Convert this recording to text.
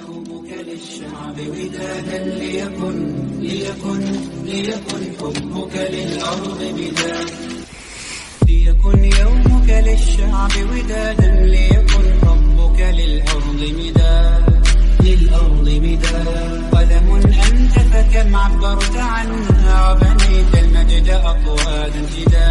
يومك للشعب ودادا ليكن حبك للأرض بداد. ليكن يومك للشعب ودادا ليكن حبك للأرض مداد. قلم أنت فكم عبرت عنها وبنيت المجد أطوادا جداد.